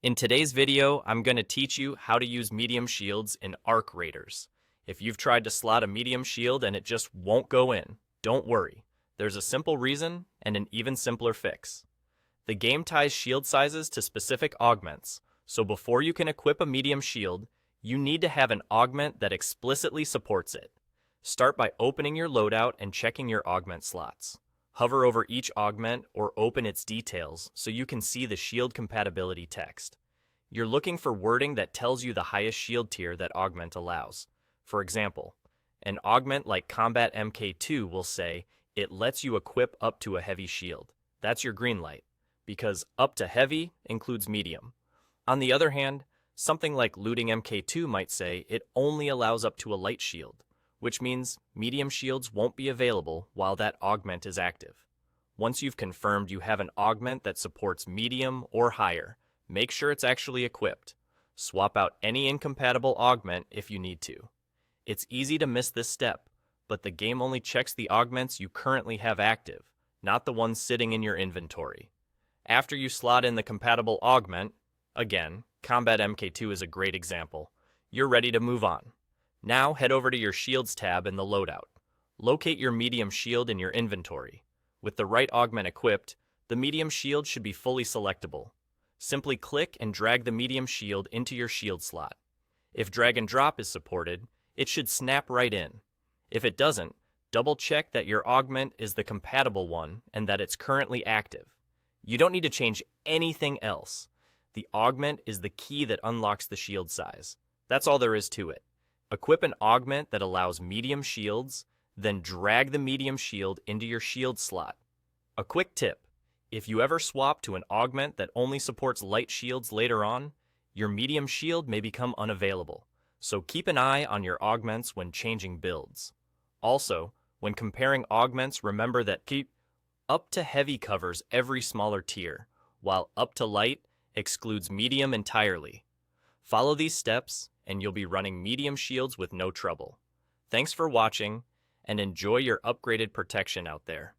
In today's video, I'm going to teach you how to use medium shields in arc raiders. If you've tried to slot a medium shield and it just won't go in, don't worry. There's a simple reason and an even simpler fix. The game ties shield sizes to specific augments, so before you can equip a medium shield, you need to have an augment that explicitly supports it. Start by opening your loadout and checking your augment slots. Hover over each augment or open its details so you can see the shield compatibility text. You're looking for wording that tells you the highest shield tier that augment allows. For example, an augment like Combat MK2 will say it lets you equip up to a heavy shield. That's your green light, because up to heavy includes medium. On the other hand, something like Looting MK2 might say it only allows up to a light shield, which means medium shields won't be available while that augment is active. Once you've confirmed you have an augment that supports medium or higher, make sure it's actually equipped. Swap out any incompatible augment if you need to. It's easy to miss this step, but the game only checks the augments you currently have active, not the ones sitting in your inventory. After you slot in the compatible augment, again, Combat MK2 is a great example, you're ready to move on. Now head over to your Shields tab in the loadout. Locate your medium shield in your inventory. With the right augment equipped, the medium shield should be fully selectable. Simply click and drag the medium shield into your shield slot. If drag and drop is supported, it should snap right in. If it doesn't, double check that your augment is the compatible one and that it's currently active. You don't need to change anything else. The augment is the key that unlocks the shield size. That's all there is to it. Equip an augment that allows medium shields, then drag the medium shield into your shield slot. A quick tip, if you ever swap to an augment that only supports light shields later on, your medium shield may become unavailable, so keep an eye on your augments when changing builds. Also, when comparing augments, remember that keep up to heavy covers every smaller tier, while up to light excludes medium entirely. Follow these steps, and you'll be running medium shields with no trouble. Thanks for watching, and enjoy your upgraded protection out there.